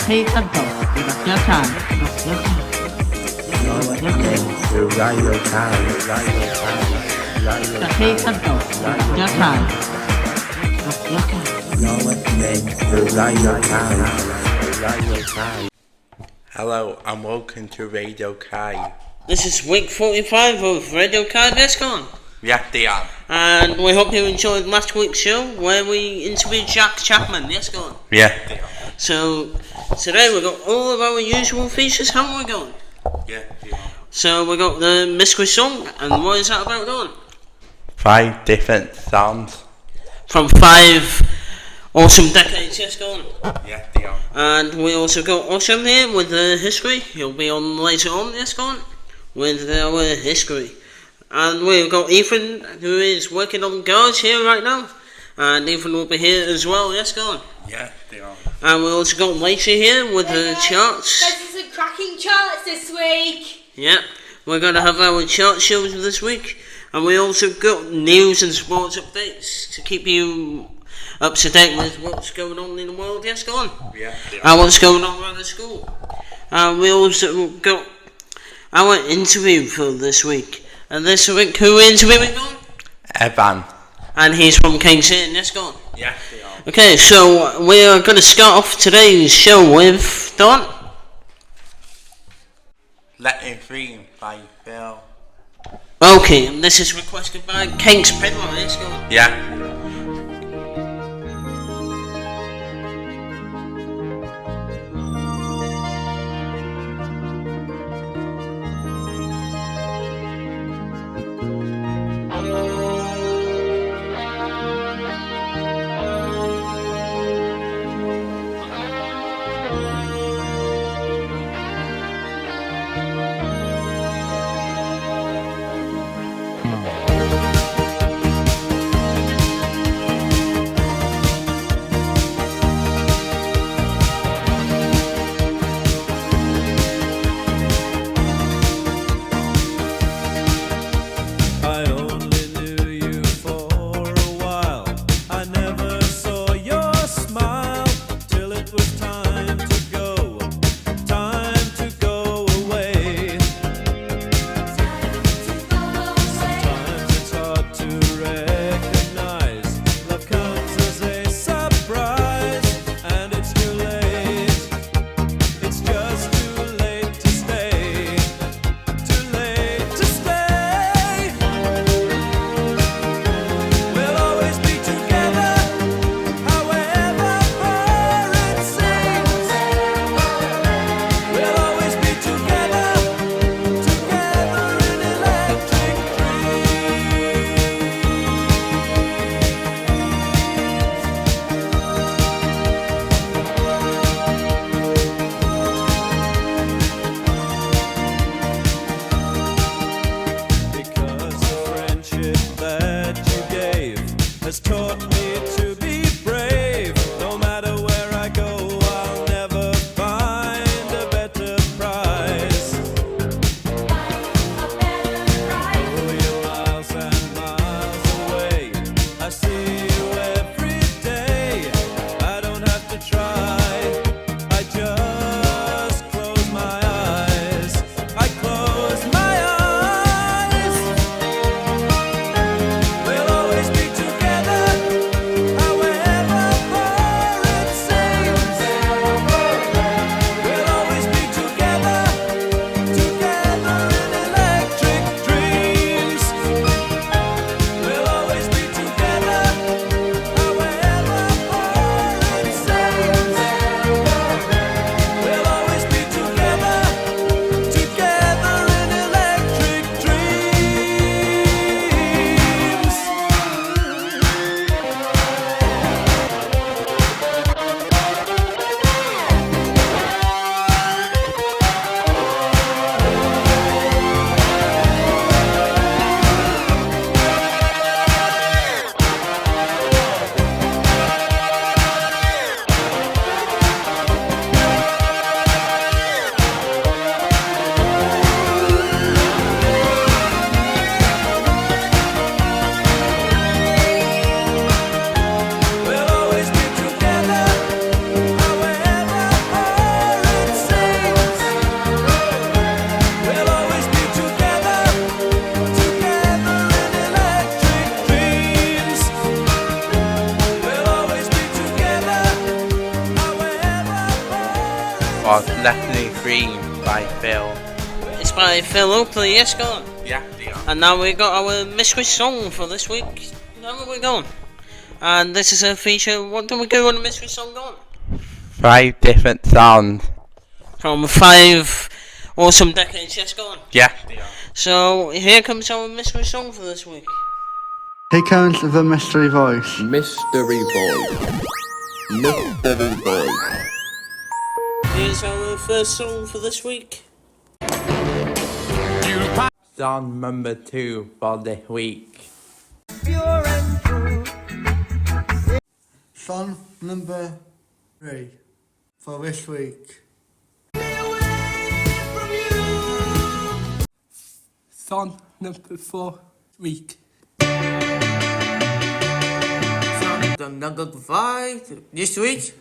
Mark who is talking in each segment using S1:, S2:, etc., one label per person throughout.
S1: Hey Santo, Dr. Chan, Dr. Chan,
S2: You're listening to Radio Time, Radio Time, Radio
S1: Hey
S2: Time,
S1: Santo, Dr. Chan, Dr. Chan.
S2: You're listening to Radio Time, Radio Time.
S3: Hello and welcome to Radio Kai.
S4: This is week 45 of Radio Kai VSCon.
S3: Yeah, they are.
S4: And we hope you enjoyed last week's show where we interviewed Jack Chapman. Yes, go on.
S3: Yeah, they are.
S4: So, today we've got all of our usual features, haven't we, Gone?
S3: Yeah, they are.
S4: So, we've got the mystery song, and what is that about, Gone?
S3: 5 different sounds.
S4: From 5 awesome decades, yes, go on.
S3: Yeah, they are.
S4: And we also got Osham here with the history. He'll be on later on, yes, go on, with our history. And we've got Ethan, who is working on guards here right now. And Ethan will be here as well, yes, go on.
S3: Yeah, they are.
S4: And we also got Lacey here with the charts.
S5: There's some cracking charts this week.
S4: Yeah, we're going to have our chart shows this week. And we also got news and sports updates to keep you up to date with what's going on in the world. Yes, go on.
S3: Yeah, they are.
S4: And what's going on around the school. And we also got our interview for this week. And this week, who we're interviewing on?
S3: Evan.
S4: And he's from King's Hinton. Yes, go on.
S3: Yeah, they are.
S4: Okay, so we are going to start off today's show with Don.
S3: Let It Dream by Phil.
S4: Okay, and this is requested by Kinks Pedler. Let's go.
S3: Yeah. was Letting It Green by Phil.
S4: It's by Phil Oakley, yes, go on.
S3: Yeah, they are.
S4: And now we got our mystery song for this week. Now we're going. And this is a feature. What do we do on the mystery song, go on?
S3: 5 different songs.
S4: From 5 awesome decades, yes, go on.
S3: Yeah, they are.
S4: So here comes our mystery song for this week.
S6: Here comes the mystery voice.
S2: Mystery voice. Mystery voice.
S4: Here's our first song for this week.
S3: Song number 2 for this week.
S6: Song number 3 for this week.
S7: Song number 4 week.
S1: Song number 5 this week.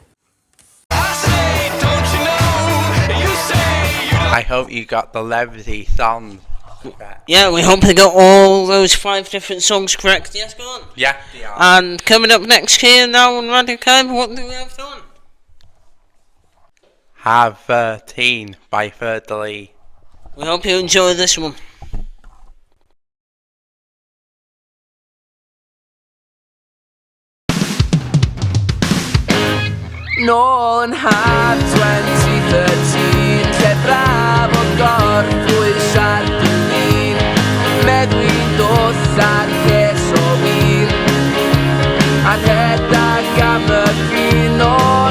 S3: I hope you got the levity songs.
S4: Yeah, we hope they got all those 5 different songs correct. Yes, go on.
S3: Yeah, they are.
S4: And coming up next here now on Radio Cab, what do we have on?
S3: Have 13 by Thirdly.
S4: We hope you enjoy this one.
S8: Nôl yn haf 2013 Lle braf o gorffwys ar dyn Meddwi'n dos ar ges o wyn A rhedag am y ffyn o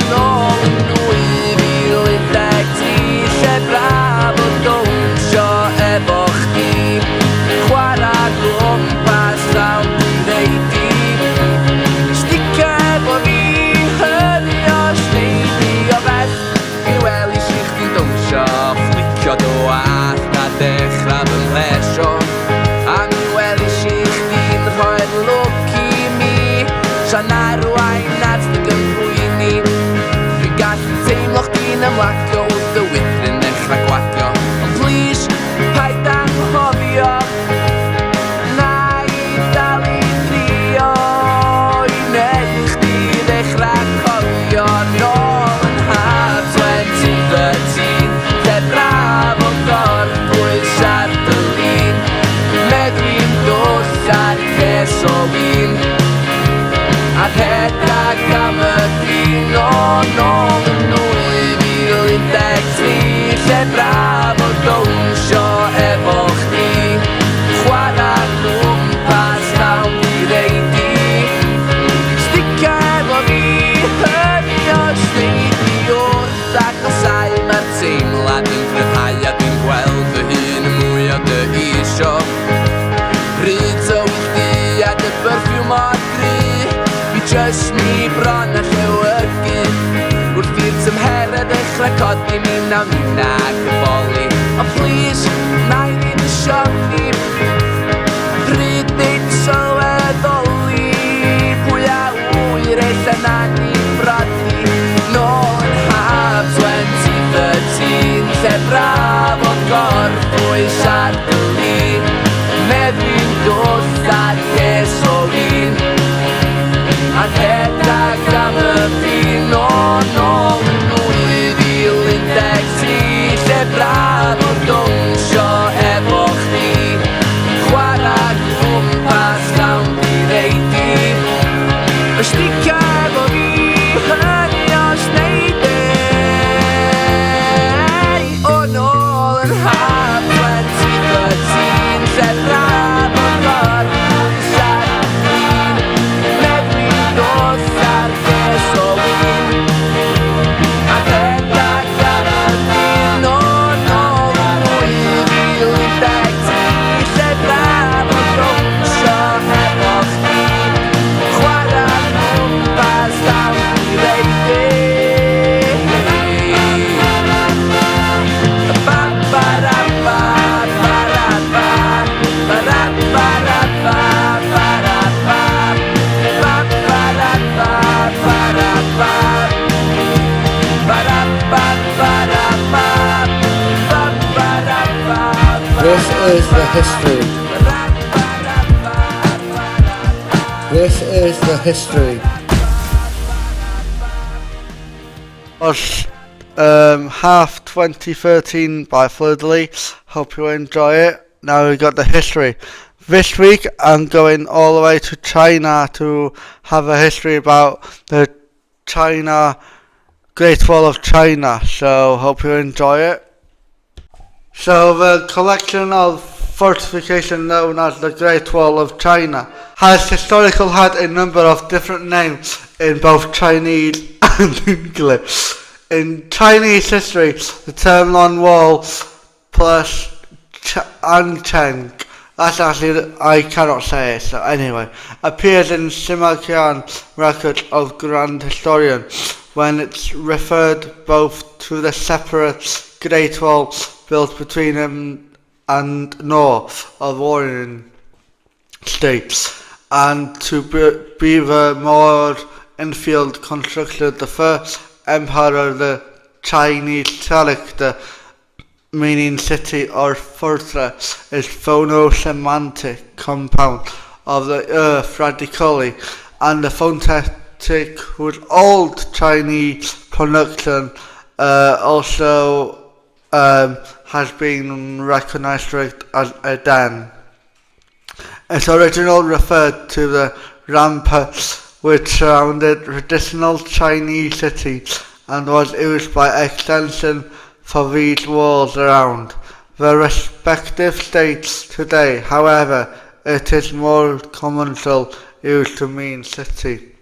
S8: nôl yn 2013 Lle braf o dawnsio efo chdi Chwarae gwmpas llawn ddeudi Sticio efo fi Flicio dy wallt a dechrau fy mhlesio A mi welis i chdi'n rhoi'r lwc i mi Tra'n arwain at dy gymrwyni Dwi'n gallu teimlo chdi'n ymlacio wrth y wydrin dechrau gwadio Ond please, paid anghofio Na i dal i drio I neud i chdi ddechrau cofio Nôl yn haf 2013 Lle braf o gorffwys ar dy lun Meddwi'n dos ar ces o wyn A rhedag am y ffyn o nôl yn 2013 Lle braf o dawnsio efo chdi Chwarae gwmpas llawn direidi Sticio efo fi hynny o sneidi wrth agosau Mae'r teimlad yn gryfhau a dwi'n gweld fy hun yn mwy o dy isio Pryd o wythdi a dy byrffiwm o gry Fi jyst ni bron a llewygu Wrth i'r tymheredd ddechrau codi mi na ac y boli Ond please, na i ddim siogi Pryd nid sylweddoli Pwy a wyr eich yna ni'n brodi Nôl yn haf 2013 Lle braf o gorffwys ar dy lun Meddwi'n dos ar ces o wyn A rhedag am y ffyn o nôl yn 2013 Lle braf o dawnsio efo chdi Chwarae gwmpas llawn direidi Sticio efo fi hynny o sneidi O nôl yn haf 2013 Lle braf o gorffwys ar dy lun Meddwi'n dos ar ces o wyn A rhedag am y ffyn o nôl yn 2013 Lle braf o dawnsio efo chdi Chwarae gwmpas llawn direidi
S6: This is the history. This is the history.
S2: Os
S9: half 2013 by Fleur-de-Lis. Hope you enjoy it. Now we got the history. This week I'm going all the way to China to have a history about the Great Wall of China. So hope you enjoy it. So the collection of fortification known as the Great Wall of China has historically had a number of different names in both Chinese and English. In Chinese history, the term Long Wall plus Ancheng, that's actually, I cannot say it, so anyway, appears in Sima Qian record of Grand Historian when it's referred both to the separate Great Wall built between him and north of Warring States, and to be the more infield constructed the first empire of the Chinese character, meaning city or fortress, is phono-semantic compound of the earth radically, and the phonetic with old Chinese pronunciation also has been recognized as a dan. Its original referred to the ramparts which surrounded traditional Chinese cities and was used by extension for these walls around the respective states today. However, it is more commonly used to mean city.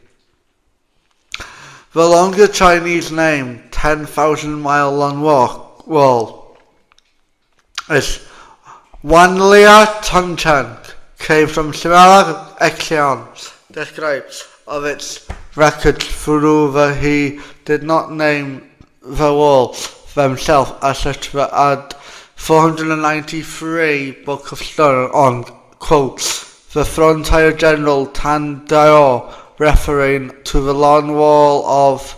S9: The longer Chinese name, 10,000 mile long wall, is Wanlia Tongcheng, came from similar accounts describes of its records through that he did not name the wall themselves as such, but add 493 Book of Stone on, quotes, the frontier general Tan Dao, referring to the long wall of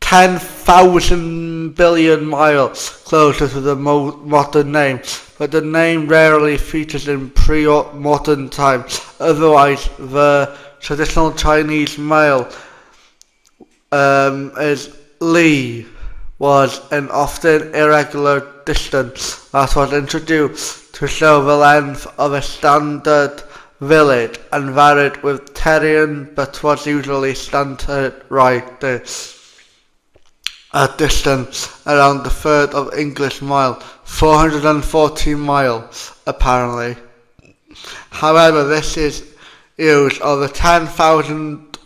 S9: 10,000 billion miles closer to the modern name, but the name rarely features in pre-modern times. Otherwise, the traditional Chinese mile is li, was an often irregular distance that was introduced to show the length of a standard village and varied with terrain, but was usually standard right there. A distance around the third of English mile, 440 miles apparently. However, this is use of the 10,000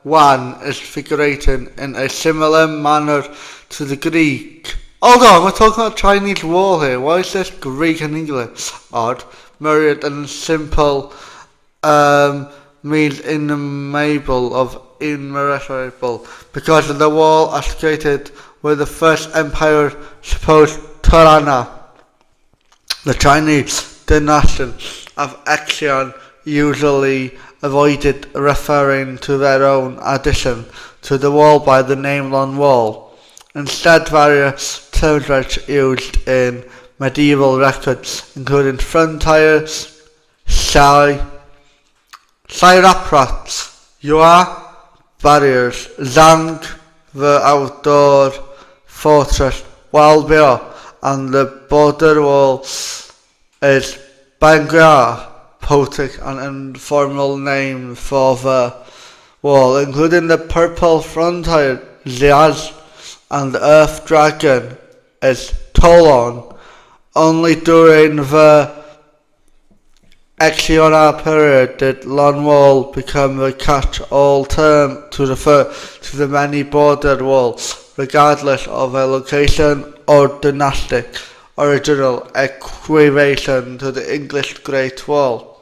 S9: one is figurating in a similar manner to the Greek. Hold on, we're talking about Chinese wall here. Why is this Greek and English? Odd. Myriad and simple means innumerable of immeasurable, because of the wall associated with the first empire supposed Turana. The Chinese dynasty of Axion usually avoided referring to their own addition to the wall by the name Long Wall. Instead, various terms were used in medieval records, including frontier, ramparts, Yua, barriers, Zhang, the outdoor fortress, Walbia, and the border wall is Bangla, poetic and informal name for the wall, including the purple frontier, Xiaz, and the earth dragon is Tolon. Only during the Axiona period did Long Wall become the catch-all term to refer to the many bordered walls, regardless of their location or dynastic original equation to the English Great Wall.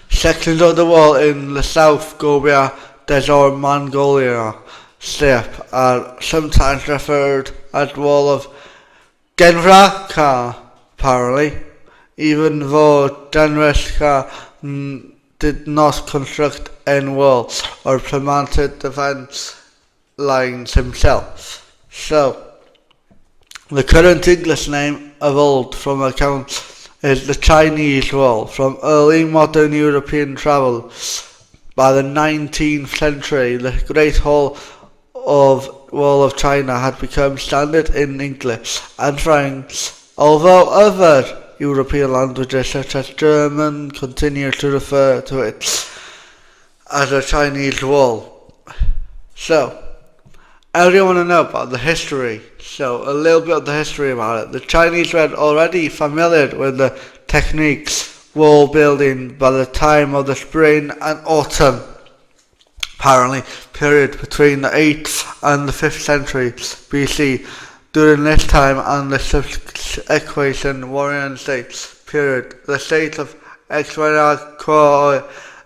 S9: Sections of the wall in the South Gobiya Desert Mongolia steppe are sometimes referred as the Wall of Genghis Khan, apparently, even though Genghis Khan did not construct any walls or implemented defense lines himself. So, the current English name evolved from accounts is the Chinese Wall. From early modern European travel, By the 19th century, the Great Wall of China had become standard in English and French, although other European languages such as German continue to refer to it as a Chinese Wall. So, I really want to know about the history. So, a little bit of the history about it. The Chinese were already familiar with the techniques wall building by the time of the spring and autumn, apparently, period between the 8th and the 5th century BC. During this time and the subsequent Warrior States period, the states of Xwara, Koi,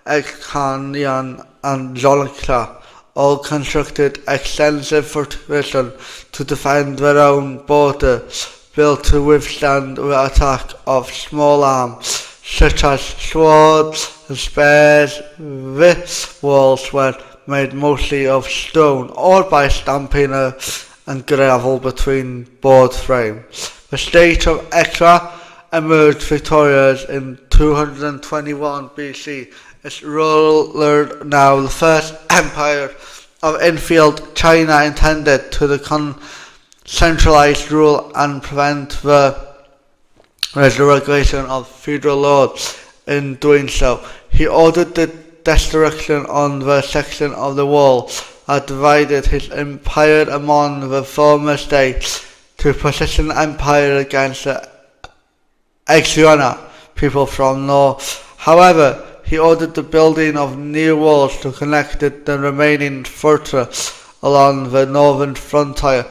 S9: Xkanyan and Zolkta all constructed extensive fortifications to defend their own border, built to withstand the attack of small arms such as swords and spears. These walls were made mostly of stone or by stamping and gravel between board frames. The state of Xwara emerged victorious in 221 BC. Its ruler, now the first empire of infield China, intended to centralized rule and prevent the resurrection of feudal lords. In doing so, he ordered the destruction on the section of the wall that divided his empire among the former states to position the empire against the Xwara people from north. However, he ordered the building of new walls to connect the remaining fortress along the northern frontier.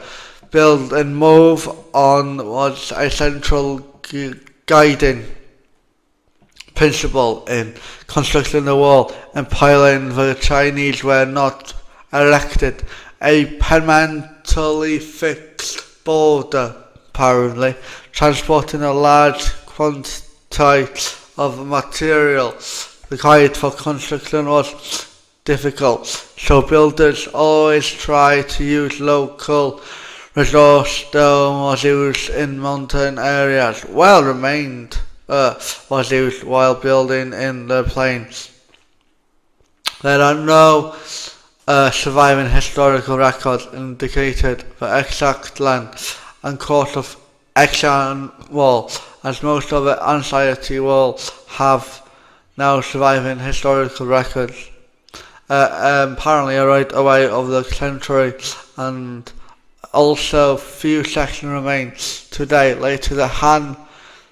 S9: Build and move on was a central guiding principle in constructing the wall. Impaling the Chinese were not erected a permanently fixed border, apparently. Transporting a large quantity of material required for construction was difficult, so builders always try to use local resource. Stone was used in mountain areas, was used while building in the plains. There are no surviving historical records indicated the exact length and course of Xwara Wall, as most of the ancient walls have now surviving historical records. Apparently a right away of the century, and also few sections remain today. Later the Han,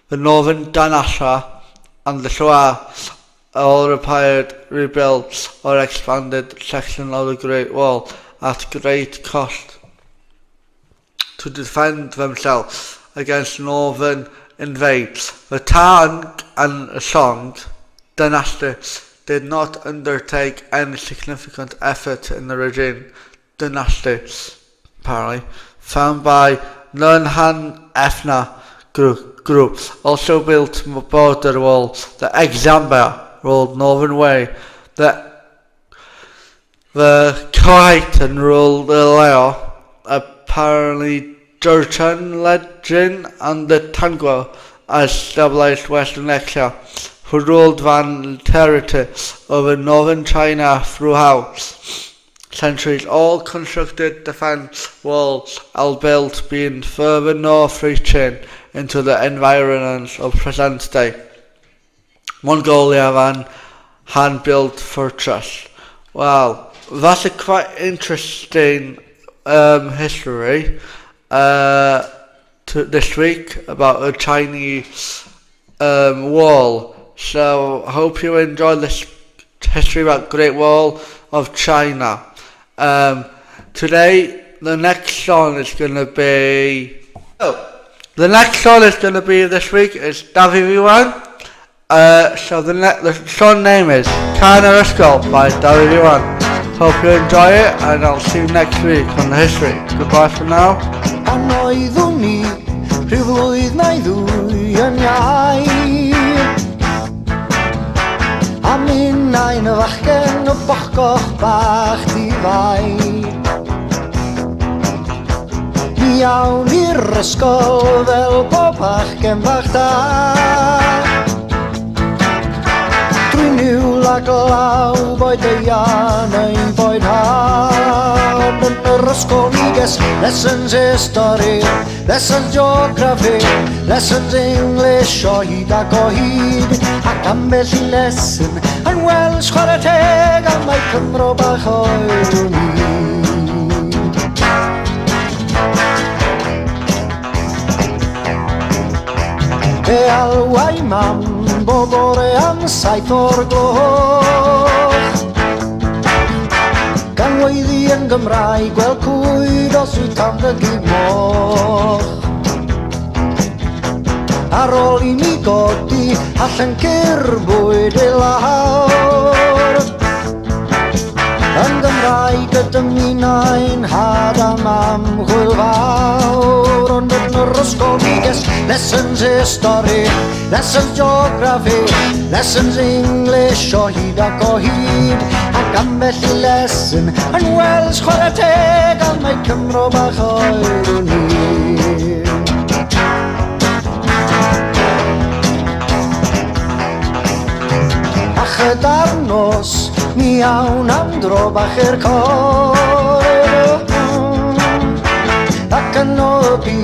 S9: the Northern Dynasty and the Sua all repaired, rebuilt or expanded section of the Great Wall at great cost to defend themselves against northern invades. The Tang and Song dynasties did not undertake any significant effort in the regime. Dynasties, apparently, found by Nunhan Ethna group also built border walls. The Xamba ruled northern way. The Khoisan ruled the Lao. Apparently Jurchen led Jin, and the Tangwa established Western Xia, who ruled Van territory over northern China throughout centuries. All constructed defense walls are built being further north reaching into the environs of present day Mongolia and hand-built fortress. Wow, that's a quite interesting history this week about a Chinese wall. So I hope you enjoyed this history about Great Wall of China. Today the next song is going to be this week is Davi V1. So the song name is Kana Skull by Davi V1. Hope you enjoy it, and I'll see you next week on the history. Goodbye for now.
S10: Am in eine Wachen op Bachkoch bach die Wei. Iawn i'r ysgol fel bob bachgen bach da. niw lag law boed deian neu boed hawdd yn yr ysgol neges. Lessons history, lessons geography, lessons English o hyd ac o hyd, ac ambell i lesson yn Welsh chwarae teg am mae Cymro bach oeddwn i. Fe alwai mam bob bore am 7 o'r gloch, gan weiddi yn Gymraeg gweld cwyd os wyt am dygu moch. Ar ôl i mi godi allan cyrbwyd i lawr, yn Gymraeg gyda mi nain had am hwyl fawr. Ond yn yr ysgol neges, lessons history, lessons geography, lessons English o hyd ac o hyd, ac ambell i lesson yn Welsh chwarae teg am mae Cymro bach oeddwn i. A chydar nos, mi awn am dro bach i'r coed, ac yn obi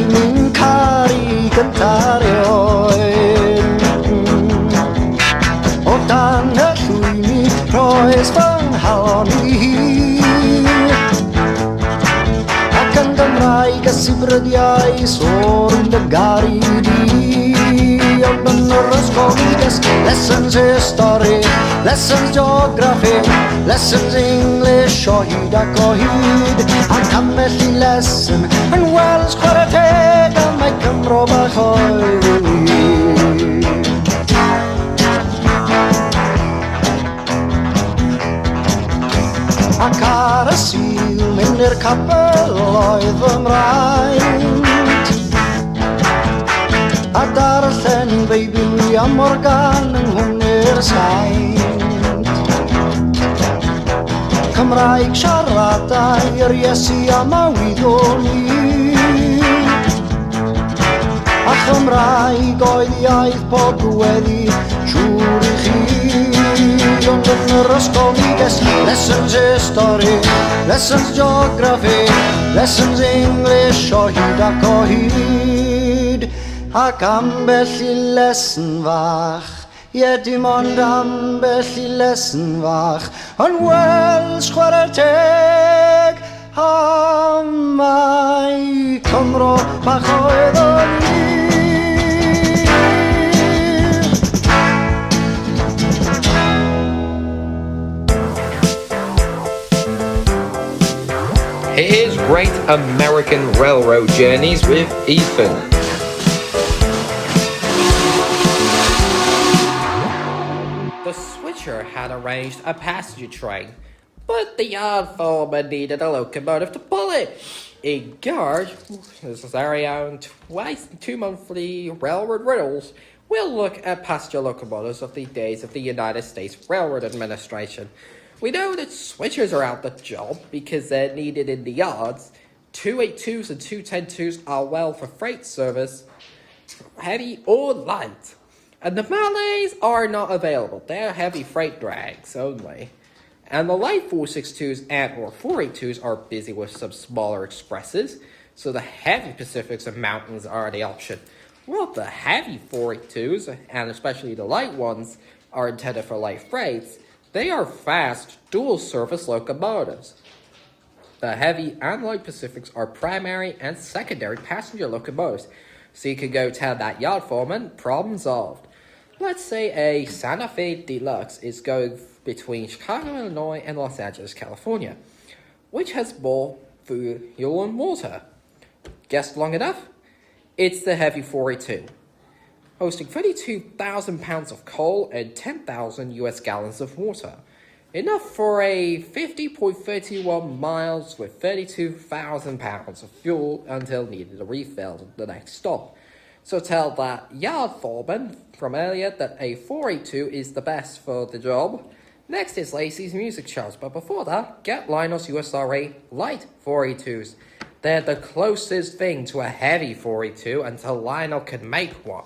S10: mi'n caru gyntar i oed. O dan y llwyni roes fy nghalon i hi, ac yn Gymraeg y sibryddiais o'r yn dy garu di. Ond yn yr ysgol neges, lessons history, lessons geography, lessons English o hyd ac o hyd, ac ambell i lesson yn Welsh chwarae teg am mae Cymro bach oeddwn i. Ac ar y Sul mynd i'r capel oedd fy mraint, a darllen Beibl William Morgan yng nghwmni'r saint. Cymraeg siaradau yr Iesu am a wyddwn i, a Chymraeg oedd iaith pob gweddi siŵr i chi. Ond yn yr ysgol neges, lessons history, lessons geography, lessons English o hyd ac o hyd, ac ambell i lesson fach, ie dim ond ambell i lesson fach, yn Welsh chwarae teg am mae Cymro bach oeddwn i.
S11: Here's Great American Railroad Journeys with Ethan.
S12: The switcher had arranged a passenger train, but the yard foreman needed a locomotive to pull it. In George, this is very own two monthly railroad riddles. We'll look at passenger locomotives of the days of the United States Railroad Administration. We know that switchers are out the job because they're needed in the yards. 282s and 210-2s are well for freight service, heavy or light. And the Malays are not available. They're heavy freight drags only. And the light 462s and or 482s are busy with some smaller expresses, so the heavy Pacifics and mountains are the option. Well, the heavy 482s, and especially the light ones, are intended for light freights. They are fast, dual-service locomotives. The heavy and light Pacifics are primary and secondary passenger locomotives, so you can go tell that yard foreman, problem solved. Let's say a Santa Fe Deluxe is going between Chicago, Illinois, and Los Angeles, California. Which has more fuel and water? Guessed long enough? It's the heavy 482. Hosting 32,000 pounds of coal and 10,000 US gallons of water. Enough for a 50.31 miles with 32,000 pounds of fuel until needed a refill at the next stop. So tell that yard foreman from earlier that a 482 is the best for the job. Next is Lacey's music charts, but before that, get Lionel's USRA light 482s. They're the closest thing to a heavy 482 until Lionel can make one.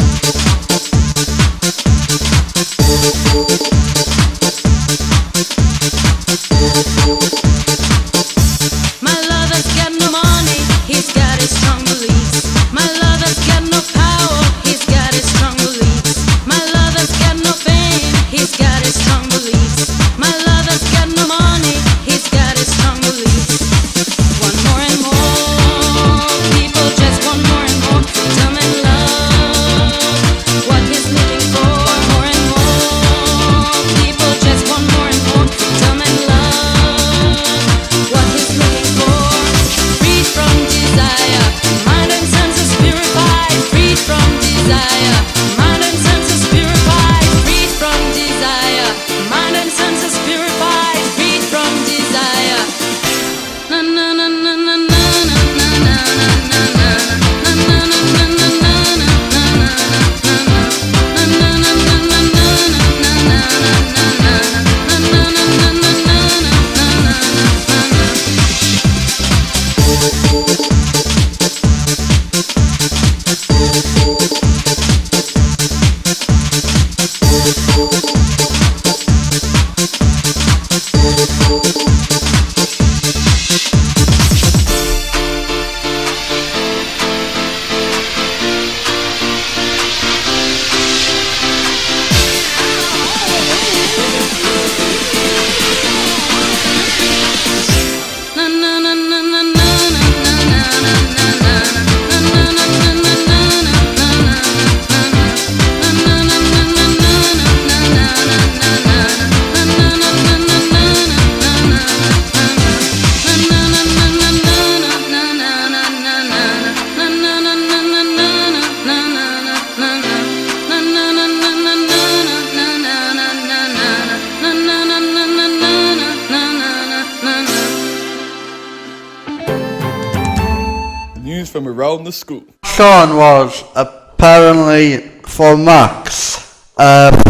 S13: news from around the school.
S9: Song was apparently for Max.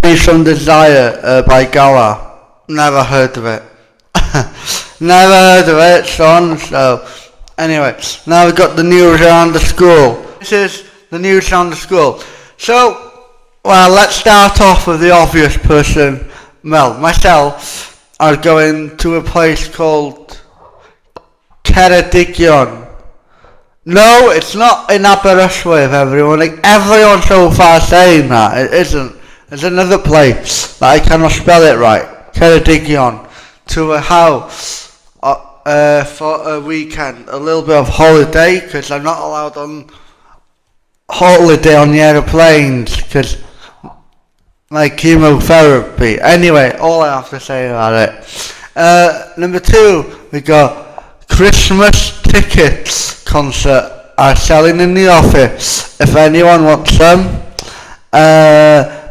S9: Free From Desire by Gower. Never heard of it. Never heard of it, son. So, anyway, now we've got the news around the school. This is the news around the school. So, well, let's start off with the obvious person. Well, myself, I was going to a place called Ceredigion. No, it's not in Aberystwyth, everyone. Like, everyone so far saying that. It isn't. There's another place that I cannot spell it right. Ceredigion. To a house for a weekend. A little bit of holiday, because I'm not allowed on holiday on the aeroplanes, because like chemotherapy. Anyway, all I have to say about it. Number 2, we got Christmas tickets concert are selling in the office if anyone wants them.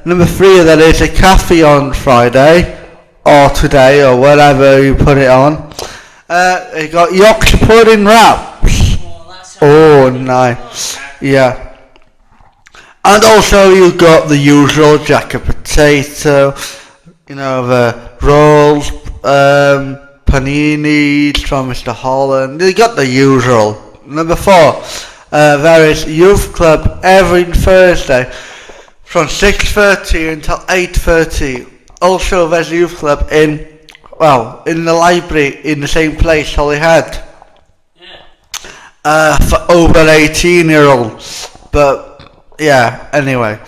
S9: Number 3, there is a cafe on Friday or today or wherever you put it on. You got Yorkshire pudding wraps. Oh, nice. Yeah. And also you got the usual jacket potato, you know, the rolls, paninis from Mr. Holland. You got the usual. Number 4, there is youth club every Thursday from 6:30 until 8:30. Also, there's a youth club in the library in the same place Holyhead. For over 18-year-olds. But, yeah, anyway.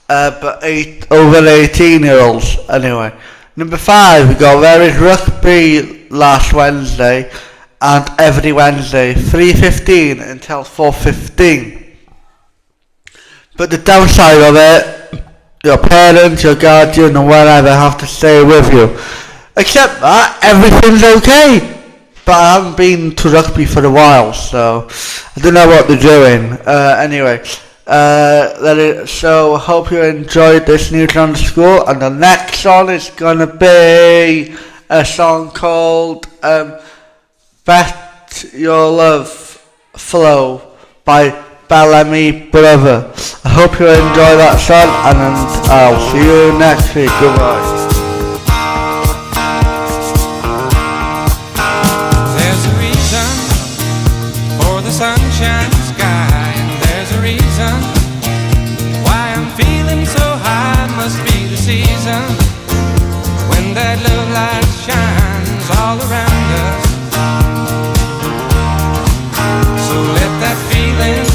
S9: Over 18-year-olds, anyway. Number 5, we got there is rugby last Wednesday and every Wednesday, 3:15 until 4:15. But the downside of it, your parents, your guardian, or whatever have to stay with you. Except that, everything's okay. But I haven't been to rugby for a while, so I don't know what they're doing. Anyway, so I hope you enjoyed this news on the school. And the next song is gonna be a song called Bet Your Love Flow by Bellamy Brother. I hope you enjoy that song, and I'll see you next week. Goodbye.
S14: There's a reason for the sunshine sky, and there's a reason why I'm feeling so high. Must be the season when that love light shines all around us. So let that feeling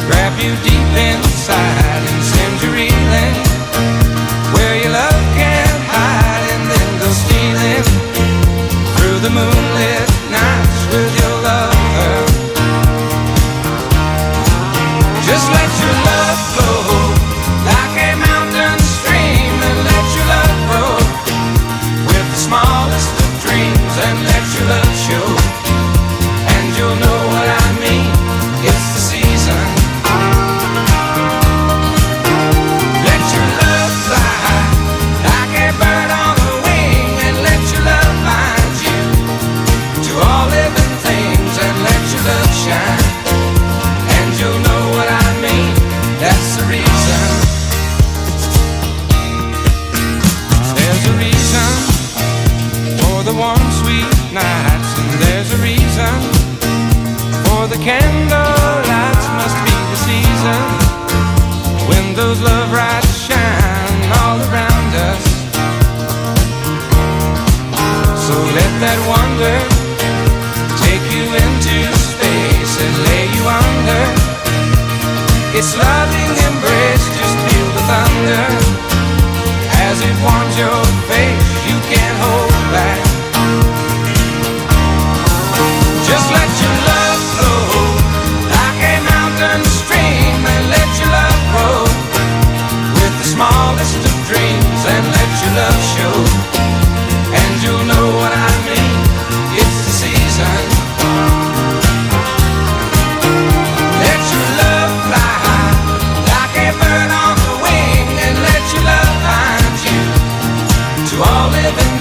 S14: grab you deep inside and send you reeling where your love can't hide, and then go stealing through the moonlit nights with your lover. Just let your love flow like a mountain stream, and let your love grow with the smallest of dreams, and let your love show, and you'll know what I mean. It's the season. Let your love fly like a bird on a wing, and let your love bind you to all living things, and let your love shine, and you'll know what I mean. That's the reason. There's a reason for the warm, sweet nights, and there's a reason for the candle lights. Must be the season when those love lights shine all around us. So let that wonder take you into space and lay you under its loving embrace. Just feel the thunder as it warms your face. You can't hold back. Just let your love flow like a mountain stream, and let your love grow with the smallest of dreams, and let your love show, and you'll know what I mean. It's the season. Let your love fly like a bird on the wing, and let your love find you to all living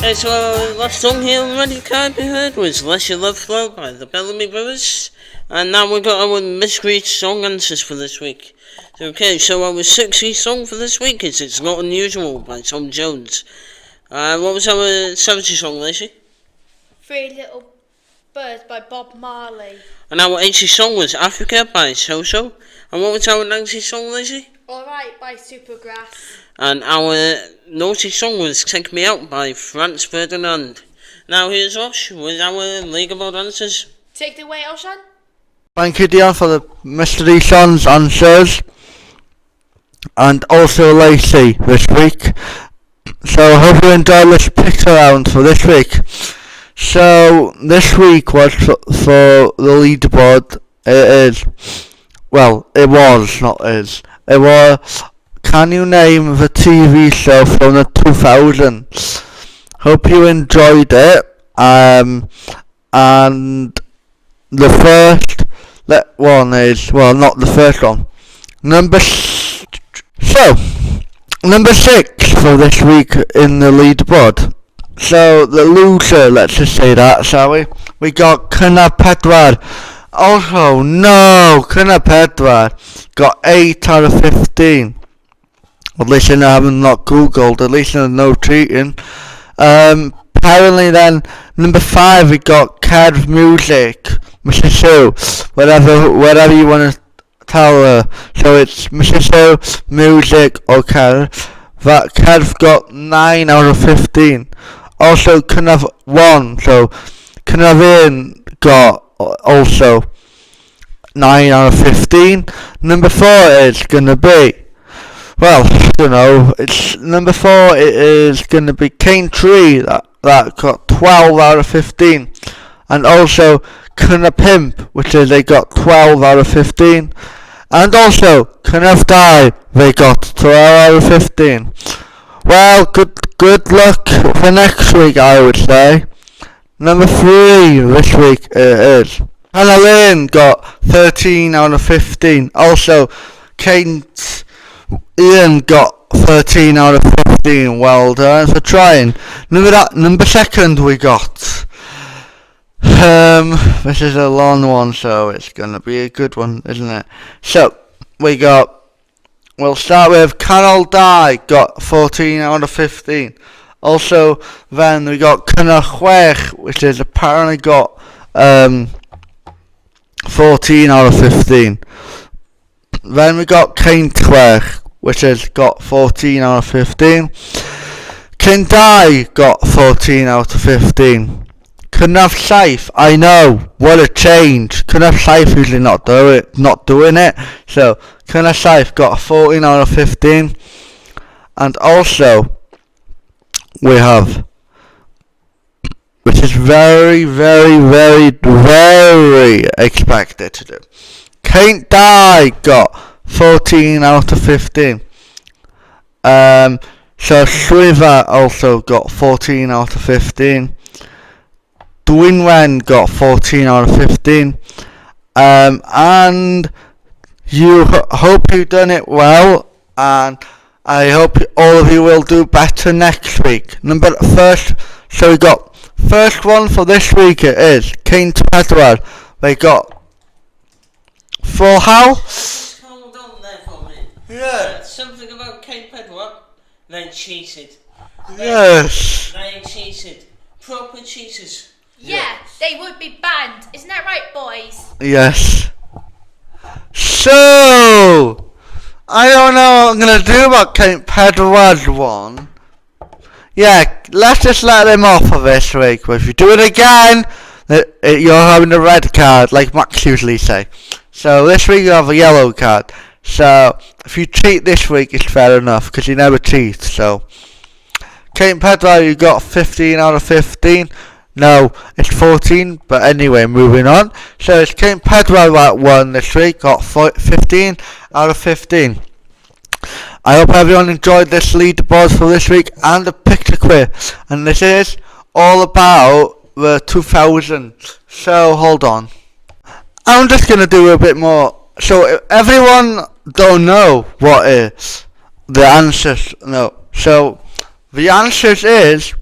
S4: Okay, so last song here on Radio Card we heard was Let Your Love Flow by the Bellamy Brothers. And now we got our mystery song answers for this week. Okay, so our 60 song for this week is It's Not Unusual by Tom Jones. What was our 70 song, Lacey?
S5: Three Little Birds by Bob Marley.
S4: And our 80 song was Africa by So-So. And what was our 90 song, Lacey?
S5: Alright by Supergrass.
S4: And our naughty song was Take Me Out by Franz Ferdinand. Now here's Osh with our leaderboard answers.
S5: Take it away, Oshan.
S9: Thank you, Dion, for the mystery songs answers. And also Lacey this week. So I hope you enjoyed this picture round for this week. So this week was for the leaderboard. It was, can you name the TV show from the 2000s? Hope you enjoyed it. And the first one is, well, not the first one. Number 6 for this week in the leaderboard. So the loser, let's just say that, shall we? We got Cynnar Pedwar. Also, no, Cynnar Pedwar got 8 out of 15. At least I haven't not googled, at least there's no cheating. Apparently then, number 5 we got Kev Music, Mrs. Sue, whatever you want to tell her. So it's Mrs. Sue, Music or Kev. That Kev got 9 out of 15. Also Cynnar 1, so Cynnar got also 9 out of 15. Number 4 is gonna be, well, I don't know, it's number 4 it is gonna be Cane Tree that got 12 out of 15. And also Cynnar Pimp, which is they got 12 out of 15. And also Cynnar Die, they got 12 out of 15. Well, good luck for next week, I would say. Number 3 this week is Hannah Lane got 13 out of 15. Also, Ian got 13 out of 15. Well done for trying. Number 2 we got. This is a long one, so it's gonna be a good one, isn't it? So we'll start with Carol Die got 14 out of 15. Also, then we got Cynnar Chwech, which is apparently got 14 out of 15. Then we got Cane Chwech, which has got 14 out of 15. Cyn Die got 14 out of 15. Cynnar Saith, I know, what a change. Cynnar Saith usually not doing it. So Cynnar Saith got 14 out of 15. And also we have, which is very, very, very, very expected to do. Cane Die got 14 out of 15. So Shriver also got 14 out of 15. Dwynwen got 14 out of 15. And you hope you've done it well, and I hope all of you will do better next week. So we got first one for this week. It is Cane Pedwar. They got Full House.
S4: Hold on there for a minute.
S9: Yeah.
S4: Something about Cane Pedwar. They cheated.
S9: Yes.
S4: They cheated. Proper cheaters.
S5: Yeah, they would be banned. Isn't that right, boys?
S9: Yes. So I don't know what I'm gonna do about Cane Pedwar's one. Yeah, let's just let him off for this week. But if you do it again, you're having a red card, like Max usually say. So this week you have a yellow card. So if you cheat this week, it's fair enough, because you never cheat. So Cane Pedwar, you got 15 out of 15. No, it's 14, but anyway, moving on. So it's Cane Pedwar that won this week, got 15 out of 15. I hope everyone enjoyed this leaderboard for this week and the picture quiz. And this is all about the 2000s. So hold on. I'm just going to do a bit more. So if everyone don't know what is the answers. No. So the answers is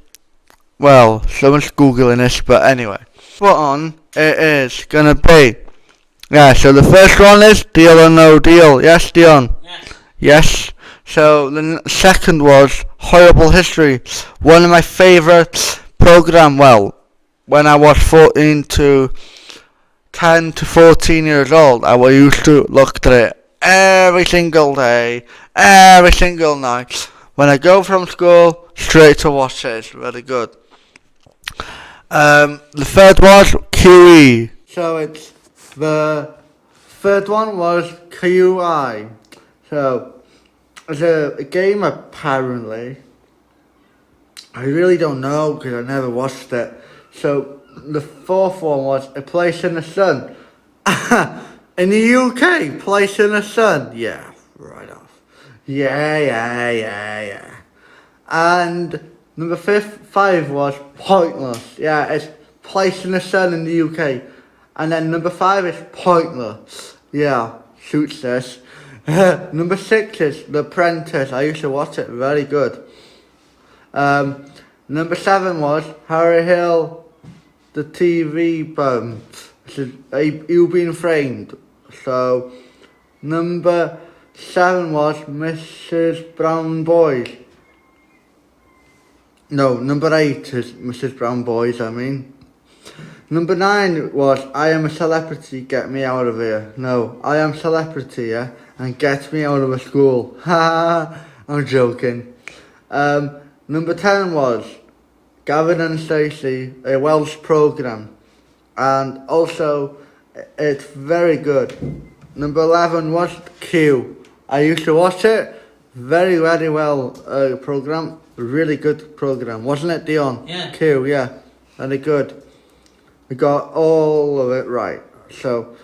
S9: Well, someone's googling this, but anyway. What on it is gonna be? Yeah, so the first one is Deal or No Deal. Yes, Dion? Yes. So the second was Horrible History. One of my favourite program. Well, when I was 10 to 14 years old, I used to look at it every single day, every single night. When I go from school, straight to watch it. It's very good. The third was QE. So it's the third one was QI. So it's a game apparently. I really don't know because I never watched it. So the fourth one was A Place in the Sun. In the UK, Place in the Sun. Yeah, right off. Yeah. And number 5 was Pointless. Yeah, it's Place in the Sun in the UK. And then number 5 is Pointless. Yeah, shoots this. Number 6 is The Apprentice. I used to watch it, very good. Number 7 was Harry Hill, the TV bum. You Been Framed. So, number 7 was Mrs. Brown Boys. No, number 8 is Mrs. Brown Boys, I mean. Number 9 was I Am a Celebrity, Get Me Out of Here. No, I Am Celebrity, yeah, and Get Me Out of a School. Ha, I'm joking. Number 10 was Gavin and Stacey, a Welsh programme. And also, it's very good. Number 11 was Q. I used to watch it. Very, very well programme. Really good programme. Wasn't it, Dion?
S4: Yeah.
S9: Q, yeah. Very good. We got all of it right. So,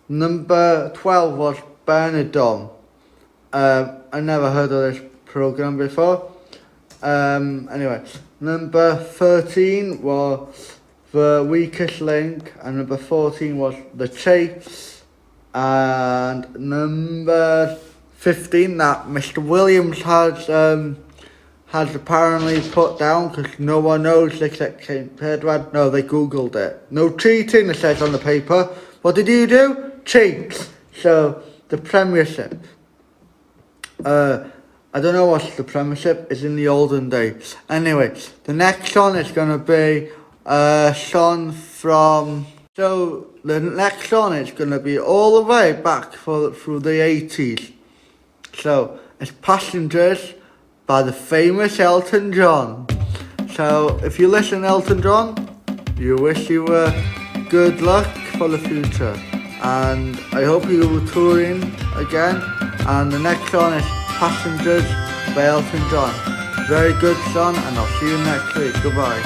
S9: number 12 was Benidorm. I never heard of this programme before. Anyway, number 13 was The Weakest Link, and number 14 was The Chase, and number 15 that Mr. Williams has apparently put down because no one knows except Pedro. No, they googled it. No cheating, it says on the paper. What did you do? Cheat. So, the Premiership. I don't know what's the Premiership. It's in the olden days. Anyway, the next song is going to be a song from... So, the next song is going to be all the way back through the 80s. So, it's Passengers by the famous Elton John. So, if you listen to Elton John, you wish you were good luck for the future. And I hope you will tour in again. And the next song is Passengers by Elton John. Very good song, and I'll see you next week. Goodbye.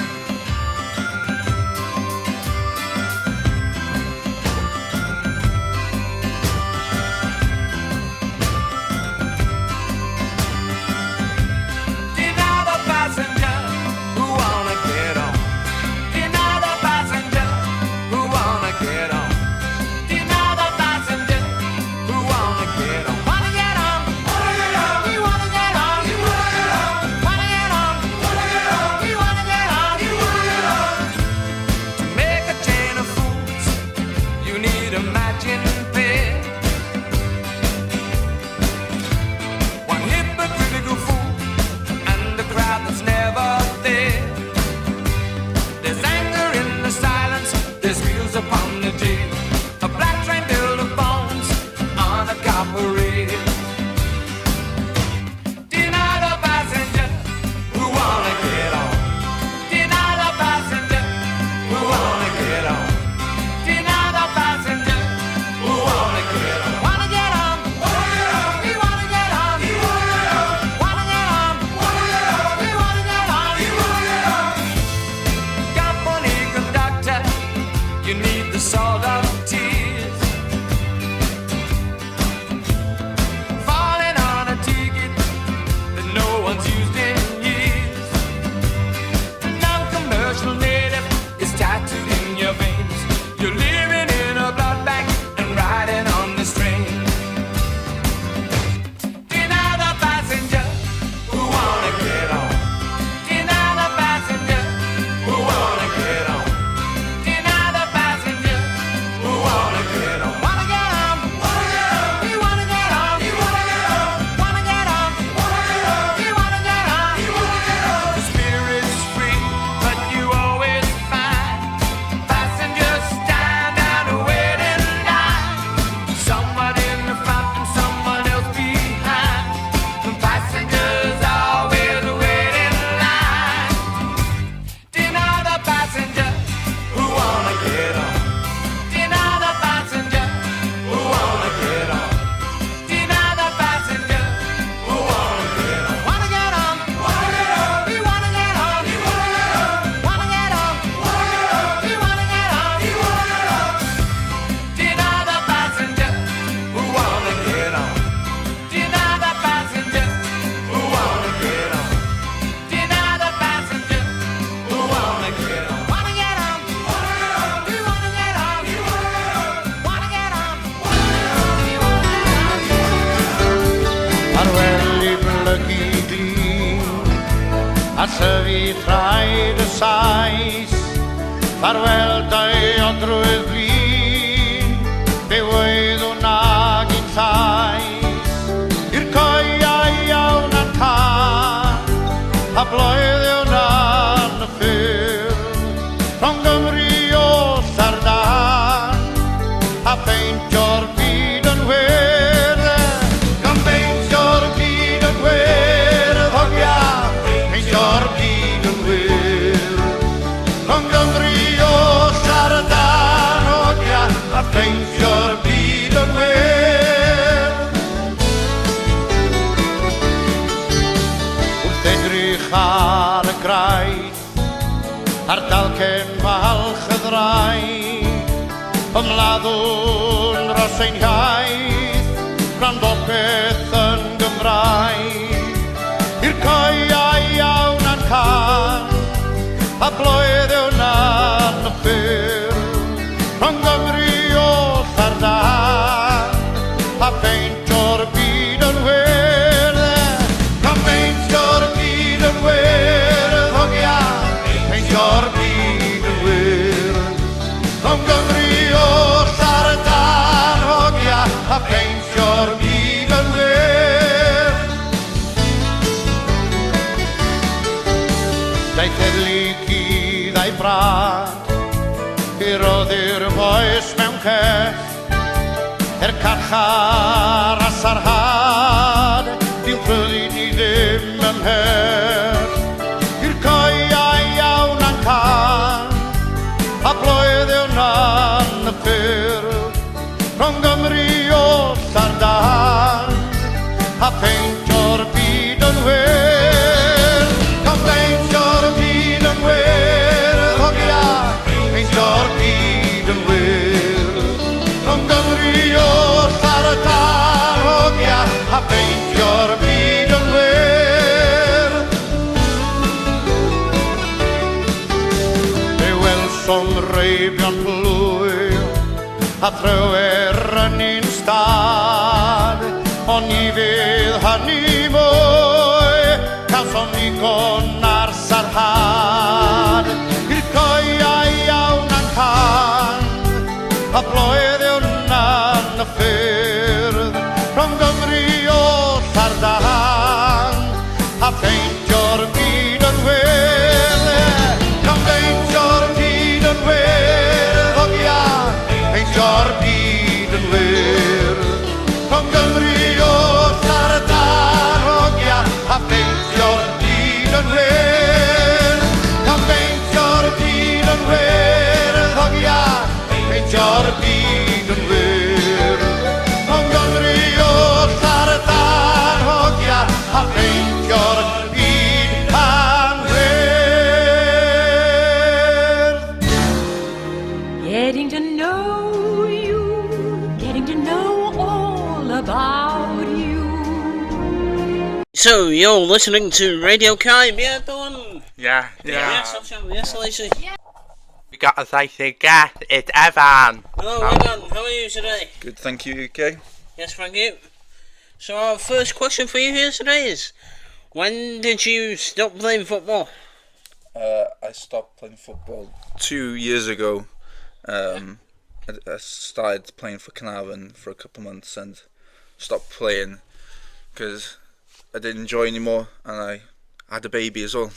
S14: You wanna get on?
S10: tyfu traed y sais, farweldau o drwy'r flin, be oedd hwnna gyn llais, i'r coiau iawn a'n can, a bloedd hwnna yn y ffyrdd, rhwng Gymru o Sardan, a peintio'r byd yn wyrdd, gan peintio'r byd yn wyrdd, hogia, peintio'r byd yn wyrdd, rhwng Gymru o Sardan, hogia, a peintio'r byd yn wyrdd. Wrth edrych ar y graith, ar dalcen falch y ddraig, ymladdwn dros ein iaith, gwrando beth yn Gymraeg. I'r coiau iawn a'n can, a bloedd yw'n y ffyrdd, rhwng Gymru o Sardan, a peintio'r byd yn wyrdd, a peintio'r byd yn wyrdd, hogia, peintio'r byd yn wyrdd, rhwng Gymru o Sardan, hogia, a peintio'r byd yn wyrdd. Daeth heddlu gydd a'i brad, i roddi'r boes mewn cell, carchar a sarhad, dim prydi ni ddim ymhell. I'r coiau iawn a'n can, a bloedd yw'n y ffyrdd, rhwng Gymru o Sardan, a peintio'r byd yn wyrdd, con peintio'r byd yn wyrdd, hogia, peintio'r byd yn wyrdd, rhwng Gymru o Sardan, hogia, a peintio'r byd yn wyrdd. Fe welsom reibion plwy, a thrywer yn un stad, ond ni fydd hynny mwy, cawsom ni gon ar sarhad. I'r coiau iawn a'n can, a bloedd yw'n y ffyrdd, rhwng Gymru o Sardan, a peintio'r byd yn wyrdd, gan peintio'r byd yn wyrdd, hogia, peintio'r byd yn wyrdd, rhwng Gymru o Sardan, hogia, a peintio'r byd yn wyrdd, gan peintio'r byd yn wyrdd, hogia, peintio'r byd yn wyrdd, rhwng Gymru o Sardan, hogia, a peintio'r byd yn wyrdd.
S15: Getting to know you, getting to know all about you.
S4: So, you're listening to Radio Caib, yeah, Dawn?
S3: Yeah.
S4: Yes, yes, Lacey.
S3: We got a Lacey guest, it's Evan.
S4: Hello, Evan, how are you today?
S13: Good, thank you, UK.
S4: Yes, thank you. So, our first question for you here today is, when did you stop playing football?
S13: I stopped playing football 2 years ago. I started playing for Carnarvon for a couple of months and stopped playing because I didn't enjoy anymore, and I had a baby as well.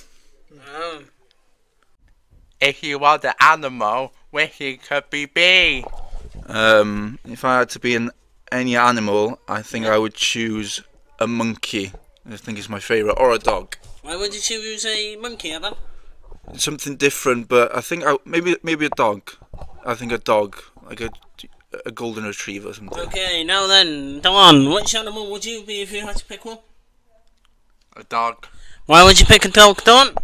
S3: If you were the animal, which you could be bee?
S13: If I had to be any animal, I think I would choose a monkey. I think it's my favourite, or a dog.
S4: Why would you choose a monkey, Evan?
S13: Something different, but I think maybe a dog. I think a dog, like a golden retriever or something.
S4: Okay, now then, Dawn, which animal would you be if you had to pick one?
S3: A dog.
S4: Why would you pick a dog, Dawn?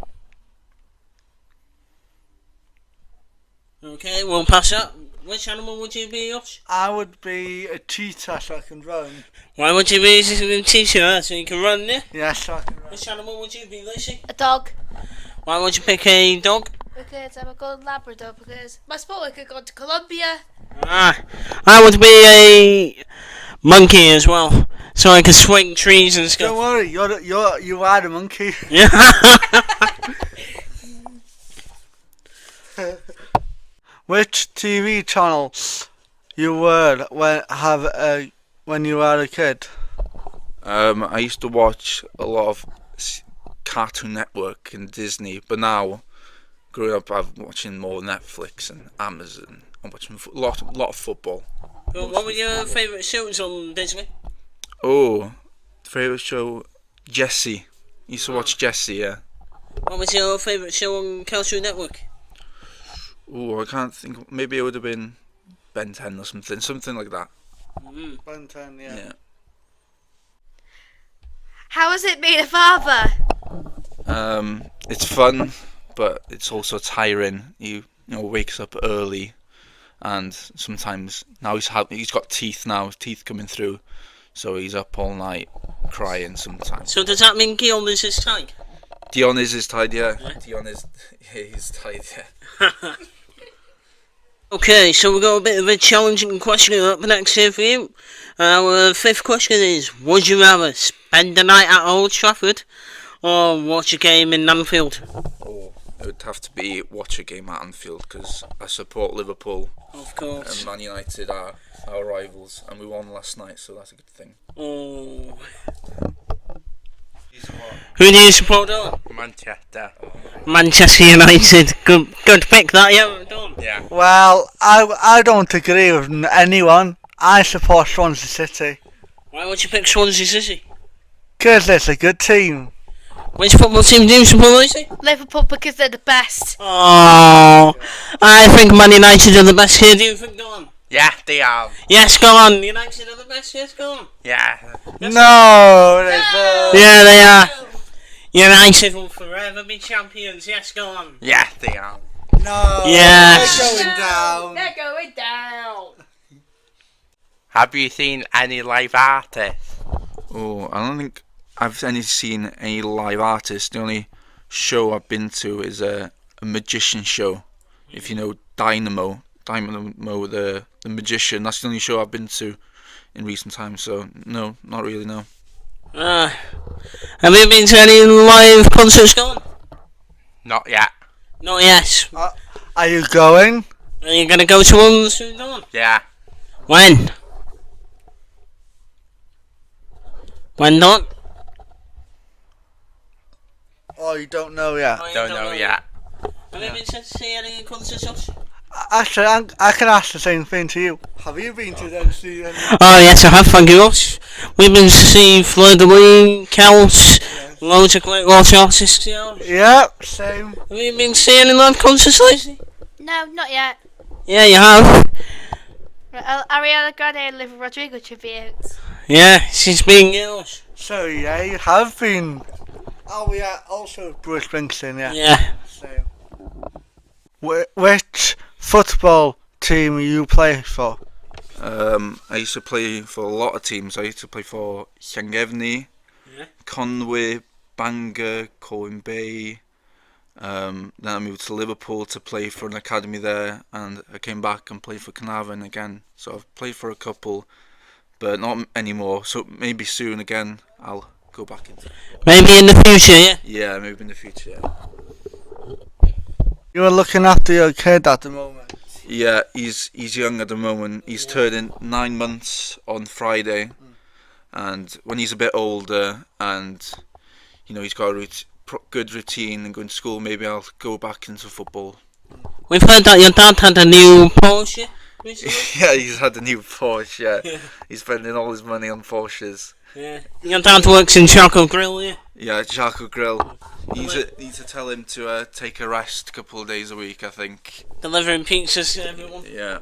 S4: Okay, we'll pass that. Which animal would you be, Josh?
S9: I would be a cheetah so I can run.
S4: Why would you be a cheetah so you can run, yeah?
S9: Yes, so I can run.
S4: Which animal would you be, Lacey?
S5: A dog.
S4: Why would you pick a dog?
S5: Because I'm a golden Labrador, because my sport I could go to Colombia.
S4: I would be a monkey as well. so I can swing trees and stuff.
S9: Don't worry, you are the monkey.
S4: Yeah.
S9: Which TV channel you were when you were a kid?
S13: I used to watch a lot of Cartoon Network and Disney, but now, growing up, I'm watching more Netflix and Amazon. I'm watching a lot of football.
S4: Well, what were your favourite shows on Disney?
S13: Oh, favourite show, Jessie. Used to watch Jessie, yeah.
S4: What was your favourite show on Cartoon Network?
S13: Oh, I can't think. Maybe it would have been Ben 10 or something like that.
S9: Ben 10, yeah.
S5: How has it being a father?
S13: It's fun, but it's also tiring. You wakes up early, and sometimes now he's got teeth coming through, so he's up all night crying sometimes.
S4: So does that mean Guillaume is his tied?
S13: Dion is tied, yeah. He's tied, yeah.
S4: Okay, so we've got a bit of a challenging question up next here for you. Our fifth question is, would you rather spend the night at Old Trafford or watch a game in Anfield?
S13: Oh, it would have to be watch a game at Anfield because I support Liverpool.
S4: Of course.
S13: And Man United are our rivals, and we won last night, so that's a good thing.
S4: Oh. Who do you support, Don?
S3: Manchester.
S4: Manchester United. Good pick that, yeah, Don.
S3: Yeah.
S9: Well, I don't agree with anyone. I support Swansea City.
S4: Why would you pick Swansea City?
S9: Because it's a good team.
S4: Which football team do you support, Lucy?
S5: Liverpool, because they're the best.
S4: Oh, I think Man United are the best here. Do you think, Don?
S3: Yeah, they are.
S4: Yes, go on. United are the best. Yes, go on.
S3: Yeah.
S9: No,
S4: Yeah, they are. United will forever be champions. Yes, go on.
S3: Yeah, they are.
S9: No.
S4: Yes.
S9: They're going down.
S5: They're going down.
S3: Have you seen any live artists?
S13: Oh, I don't think I've seen any live artists. The only show I've been to is a magician show. If you know Dynamo, the magician. That's the only show I've been to in recent times. So no, not really. No.
S4: Have you been to any live concerts, going?
S3: Not yet.
S4: Not yet.
S9: Are you going?
S4: Are you gonna go to one soon, Don?
S3: Yeah.
S4: When? When, Don?
S9: Oh, you don't know yet.
S3: Don't know yet.
S4: Have you been to see any concerts?
S9: Actually, I can ask the same thing to you. Have you been to them?
S4: Oh yes, I have. Thank you much. We've been to see Fleur de Lis, Celts, loads of great Welsh artists.
S9: Yeah, same.
S4: Have you been to see any live concerts, Lacey?
S5: No, not yet.
S4: Yeah, you have.
S5: Ariana Grande and Olivia Rodrigo tributes.
S4: Yeah, she's been girls.
S9: So yeah, you have been. Oh yeah, also Bruce Springsteen. Yeah.
S4: Yeah.
S9: Same. Which football team you play for?
S13: I used to play for a lot of teams. I used to play for Llangefni, Conwy, Bangor, Colwyn Bay. Then I moved to Liverpool to play for an academy there, and I came back and played for Carnarvon again. So I've played for a couple, but not anymore. So maybe soon again I'll go back into football.
S4: Maybe in the future, yeah?
S13: Yeah, maybe in the future, yeah.
S9: You are looking after your kid at the moment.
S13: Yeah, he's young at the moment. He's turning 9 months on Friday, and when he's a bit older and he's got a good routine and going to school, maybe I'll go back into football.
S4: We've heard that your dad had a new Porsche recently.
S13: Yeah, he's had a new Porsche. Yeah, he's spending all his money on Porsches.
S4: Yeah, your dad works in Charcoal Grill, yeah.
S13: Yeah, Charcoal Grill. Need to tell him to take a rest a couple of days a week, I think.
S4: Delivering pizzas to everyone.
S13: Yeah.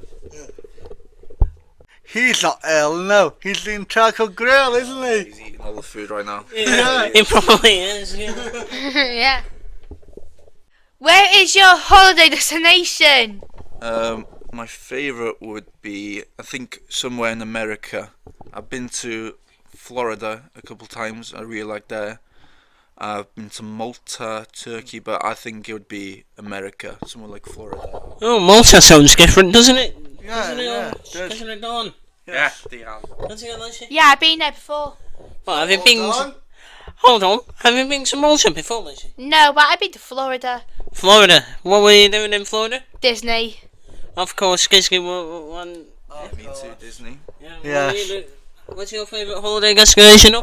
S9: He's not ill, no. He's in Charcoal Grill, isn't he?
S13: He's eating all the food right now.
S4: Yeah, he probably is, yeah.
S5: Yeah. Where is your holiday destination?
S13: My favourite would be, I think, somewhere in America. I've been to Florida a couple of times. I really like there. I've been to Malta, Turkey, but I think it would be America, somewhere like Florida.
S4: Oh, Malta sounds different, doesn't it?
S9: Yeah,
S4: Doesn't it, Don?
S3: Yeah, Dion.
S4: Has he got Lacey?
S5: Yeah, I've been there before.
S4: Well, have you been? Hold on. Have you been to Malta before, Lacey?
S5: No, but I've been to Florida.
S4: Florida. What were you doing in Florida?
S5: Disney.
S4: Of course, Disney. One.
S13: Me too, Disney.
S9: Yes.
S4: What's your favourite holiday destination?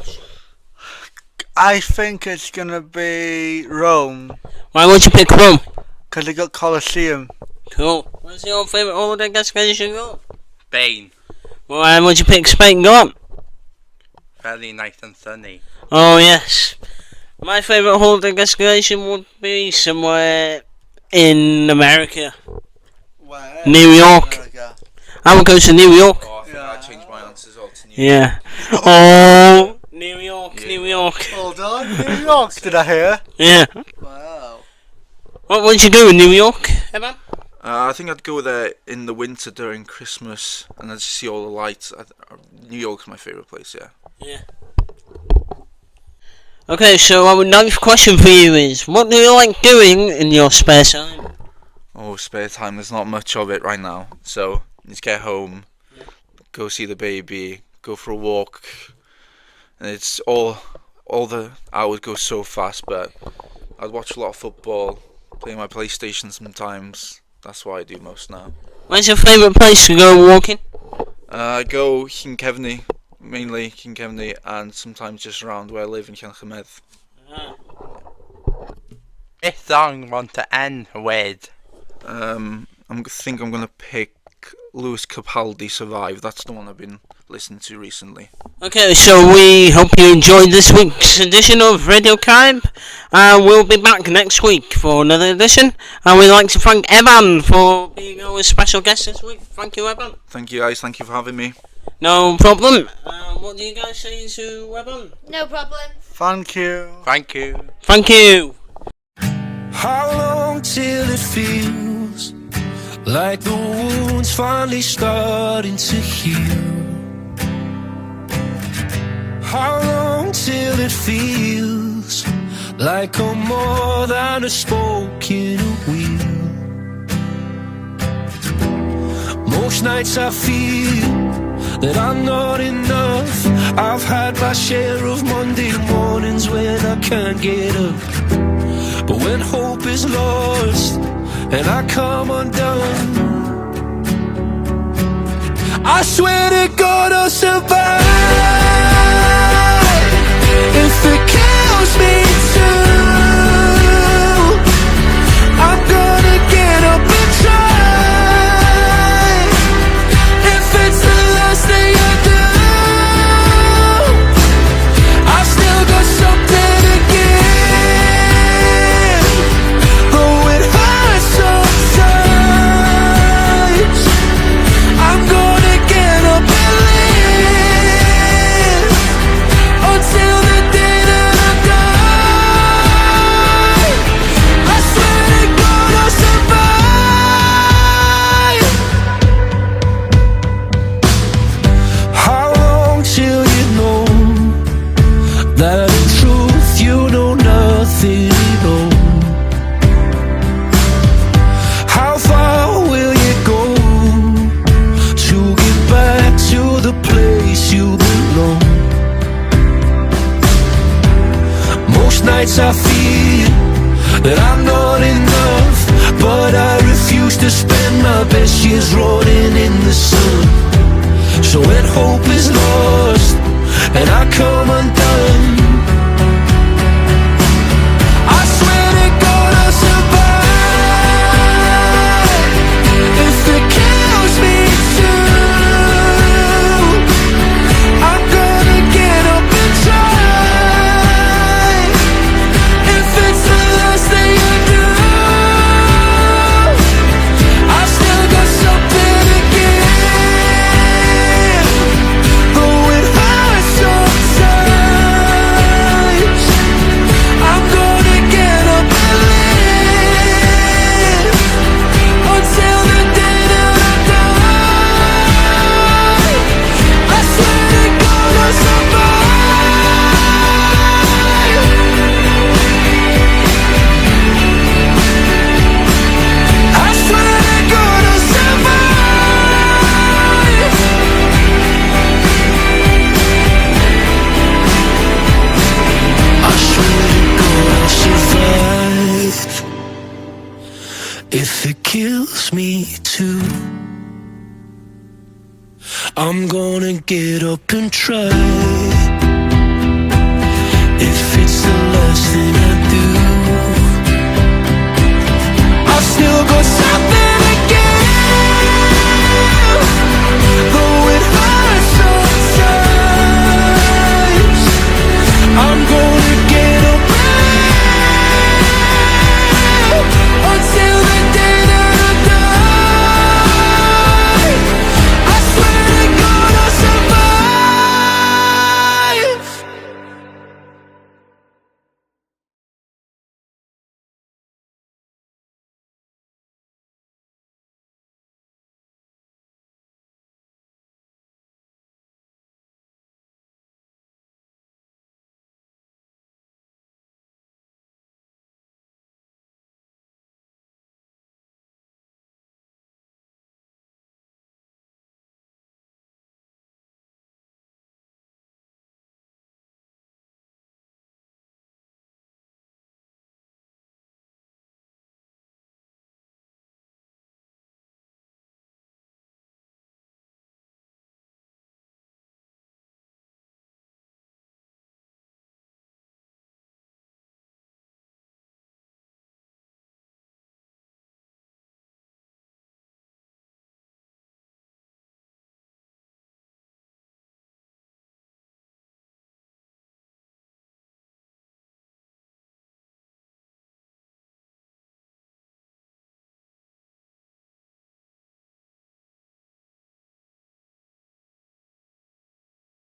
S9: I think it's gonna be Rome.
S4: Why would you pick Rome?
S9: Because they got Colosseum.
S4: Cool. What's your favourite holiday destination? Go.
S3: Spain.
S4: Why would you pick Spain? Go on.
S3: Very nice and sunny.
S4: Oh yes. My favourite holiday destination would be somewhere in America.
S9: Where?
S4: New York.
S9: America.
S4: I would go to New York.
S13: Oh, I think I changed my answers all to New York.
S4: Yeah. Oh, New York, New York.
S9: Hold on, New York, did I hear?
S4: Yeah.
S9: Wow.
S4: What would you do in New York, Evan?
S13: I think I'd go there in the winter during Christmas and I'd see all the lights. New York's my favourite place, yeah.
S4: Yeah. Okay, so our ninth question for you is, what do you like doing in your spare time?
S13: Oh, spare time, there's not much of it right now. So, just get home, go see the baby, go for a walk. And it's all the hours go so fast, but I'd watch a lot of football, play my PlayStation sometimes. That's what I do most now.
S4: Where's your favourite place to go walking?
S13: I go Llangefni, mainly Llangefni, and sometimes just around where I live in Llanchymedd.
S3: This song I want to end with.
S13: I think I'm gonna pick Lewis Capaldi, Survive. That's the one I've been listening to recently.
S4: Okay, so we hope you enjoyed this week's edition of Radio Caribe. We'll be back next week for another edition. And we'd like to thank Evan for being our special guest this week. Thank you, Evan.
S13: Thank you guys, thank you for having me.
S4: No problem. What do you guys say to Evan?
S5: No problem.
S9: Thank you.
S3: Thank you.
S4: Thank you.
S14: How long till it feels like the wound's finally starting to heal? How long till it feels like I'm more than a spoke in a wheel? Most nights I feel that I'm not enough. I've had my share of Monday mornings when I can't get up. But when hope is lost and I come undone, I swear to God I'll survive. If it kills me too, I'm gonna get up and try. If it's the last thing I do, I've still got something to give. Oh, it hurts sometimes. I'm gonna get up and live until the day that
S16: if it kills me too. I'm gonna get up and try. If it's the last thing